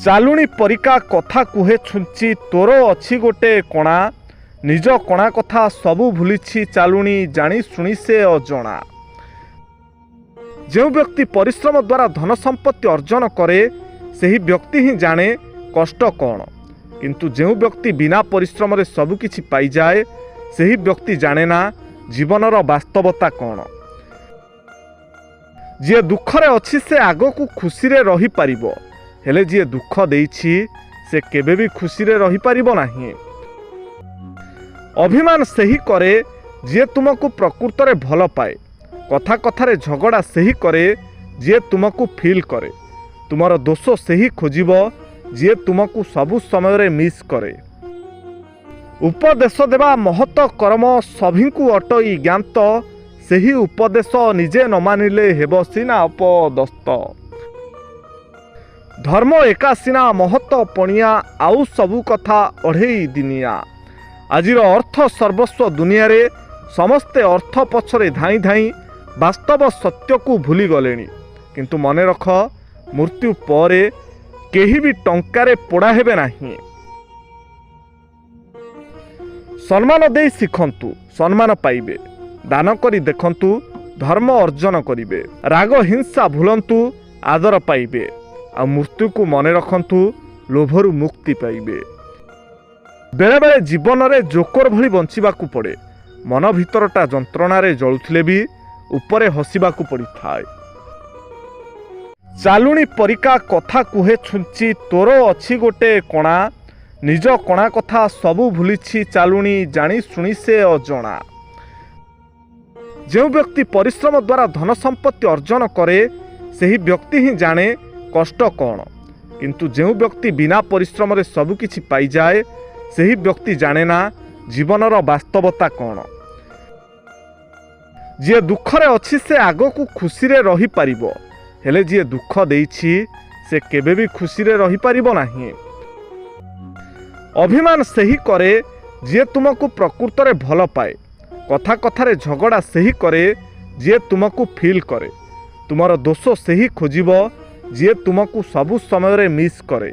ଚାଲୁଣି ପରିକା କଥା କୁହେ ଛୁଞ୍ଚି ତୋର ଅଛି ଗୋटे କଣା ନିଜ କଣା କଥା ସବୁ ଭୁଲିଛି ଚାଲୁଣି ଜାଣି ଶୁଣି ସେ ଅଜଣା। ଯେଉଁ ବ୍ୟକ୍ତି ପରିଶ୍ରମ ଦ୍ୱାରା ଧନ ସମ୍ପତ୍ତି ଅର୍ଜନ କରେ ସେହି ବ୍ୟକ୍ତି ହିଁ ଜାଣେ କଷ୍ଟ କ'ଣ, କିନ୍ତୁ ଯେଉଁ ବ୍ୟକ୍ତି ବିନା ପରିଶ୍ରମରେ ସବୁକିଛି ପାଇଯାଏ ସେହି ବ୍ୟକ୍ତି ଜାଣେ ନା ଜୀବନର ବାସ୍ତବତା କ'ଣ। ଯିଏ ଦୁଃଖରେ ଅଛି ସେ ଆଗକୁ ଖୁସିରେ ରହିପାରିବ, ହେଲେ ଯିଏ ଦୁଃଖ ଦେଇଛି ସେ କେବେ ବି ଖୁସିରେ ରହିପାରିବ ନାହିଁ। ଅଭିମାନ ସେହି କରେ ଯିଏ ତୁମକୁ ପ୍ରକୃତରେ ଭଲ ପାଏ, କଥା କଥାରେ ଝଗଡ଼ା ସେହି କରେ ଯିଏ ତୁମକୁ ଫିଲ୍ କରେ, ତୁମର ଦୋଷ ସେହି ଖୋଜିବ ଯିଏ ତୁମକୁ ସବୁ ସମୟରେ ମିସ୍ କରେ। ଉପଦେଶ ଦେବା ମହତ କର୍ମ ସଭିଙ୍କୁ ଅଟଇ ଜ୍ଞାତ, ସେହି ଉପଦେଶ ନିଜେ ନ ମାନିଲେ ହେବ ସିନା ଅପଦସ୍ତ। ଧର୍ମ ଏକା ସିନା ମହତ ପଣିଆ ଆଉ ସବୁ କଥା ଅଢ଼େଇ ଦିନିଆ। ଆଜିର ଅର୍ଥ ସର୍ବସ୍ୱ ଦୁନିଆରେ ସମସ୍ତେ ଅର୍ଥ ପଛରେ ଧାଇଁ ଧାଇଁ ବାସ୍ତବ ସତ୍ୟକୁ ଭୁଲିଗଲେଣି, କିନ୍ତୁ ମନେ ରଖ ମୃତ୍ୟୁ ପରେ କେହି ବି ଟଙ୍କାରେ ପୋଡ଼ା ହେବେ ନାହିଁ। ସମ୍ମାନ ଦେଇ ଶିଖନ୍ତୁ ସମ୍ମାନ ପାଇବେ, ଦାନ କରି ଦେଖନ୍ତୁ ଧର୍ମ ଅର୍ଜନ କରିବେ, ରାଗ ହିଂସା ଭୁଲନ୍ତୁ ଆଦର ପାଇବେ, ଆଉ ମୃତ୍ୟୁକୁ ମନେ ରଖନ୍ତୁ ଲୋଭରୁ ମୁକ୍ତି ପାଇବେ। ବେଳେବେଳେ ଜୀବନରେ ଜୋକର ଭଳି ବଞ୍ଚିବାକୁ ପଡ଼େ, ମନ ଭିତରଟା ଯନ୍ତ୍ରଣାରେ ଜଳୁଥିଲେ ବି ଉପରେ ହସିବାକୁ ପଡ଼ିଥାଏ। ଚାଲୁଣି ପରିକା କଥା କୁହେ ଛୁଞ୍ଚି ତୋର ଅଛି ଗୋଟେ କଣା ନିଜ କଣା କଥା ସବୁ ଭୁଲିଛି ଚାଲୁଣି ଜାଣି ଶୁଣି ସେ ଅଜଣା। ଯେଉଁ ବ୍ୟକ୍ତି ପରିଶ୍ରମ ଦ୍ୱାରା ଧନ ସମ୍ପତ୍ତି ଅର୍ଜନ କରେ ସେହି ବ୍ୟକ୍ତି ହିଁ ଜାଣେ କଷ୍ଟ କ'ଣ, କିନ୍ତୁ ଯେଉଁ ବ୍ୟକ୍ତି ବିନା ପରିଶ୍ରମରେ ସବୁକିଛି ପାଇଯାଏ ସେହି ବ୍ୟକ୍ତି ଜାଣେ ନା ଜୀବନର ବାସ୍ତବତା କ'ଣ। ଯିଏ ଦୁଃଖରେ ଅଛି ସେ ଆଗକୁ ଖୁସିରେ ରହିପାରିବ, ହେଲେ ଯିଏ ଦୁଃଖ ଦେଇଛି ସେ କେବେ ବି ଖୁସିରେ ରହିପାରିବ ନାହିଁ। ଅଭିମାନ ସେହି କରେ ଯିଏ ତୁମକୁ ପ୍ରକୃତରେ ଭଲ ପାଏ, କଥା କଥାରେ ଝଗଡ଼ା ସେହି କରେ ଯିଏ ତୁମକୁ ଫିଲ୍ କରେ, ତୁମର ଦୋଷ ସେହି ଖୋଜିବ ଯିଏ ତୁମକୁ ସବୁ ସମୟରେ ମିସ୍ କରେ।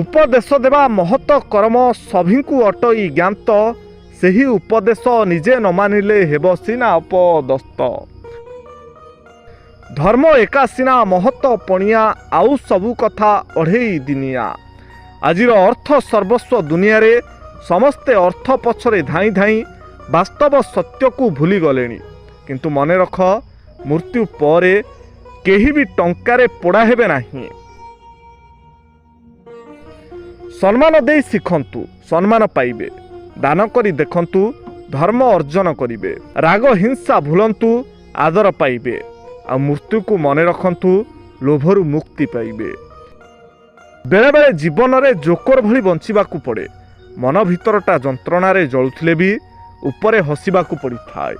ଉପଦେଶ ଦେବା ମହତ କର୍ମ ସଭିଙ୍କୁ ଅଟଇ ଜ୍ଞାତ, ସେହି ଉପଦେଶ ନିଜେ ନ ମାନିଲେ ହେବ ସିନା ଅପଦସ୍ତ। ଧର୍ମ ଏକା ସିନା ମହତ ପଣିଆ ଆଉ ସବୁ କଥା ଅଢ଼େଇ ଦିନିଆ। ଆଜିର ଅର୍ଥ ସର୍ବସ୍ୱ ଦୁନିଆରେ ସମସ୍ତେ ଅର୍ଥ ପଛରେ ଧାଇଁ ଧାଇଁ ବାସ୍ତବ ସତ୍ୟକୁ ଭୁଲିଗଲେଣି, କିନ୍ତୁ ମନେ ରଖ ମୃତ୍ୟୁ ପରେ କେହି ବି ଟଙ୍କାରେ ପୋଡ଼ା ହେବେ ନାହିଁ। ସମ୍ମାନ ଦେଇ ଶିଖନ୍ତୁ ସମ୍ମାନ ପାଇବେ, ଦାନ କରି ଦେଖନ୍ତୁ ଧର୍ମ ଅର୍ଜନ କରିବେ, ରାଗ ହିଂସା ଭୁଲନ୍ତୁ ଆଦର ପାଇବେ, ଆଉ ମୃତ୍ୟୁକୁ ମନେ ରଖନ୍ତୁ ଲୋଭରୁ ମୁକ୍ତି ପାଇବେ। ବେଳେବେଳେ ଜୀବନରେ ଜୋକର ଭଳି ବଞ୍ଚିବାକୁ ପଡ଼େ, ମନ ଭିତରଟା ଯନ୍ତ୍ରଣାରେ ଜଳୁଥିଲେ ବି ଉପରେ ହସିବାକୁ ପଡ଼ିଥାଏ।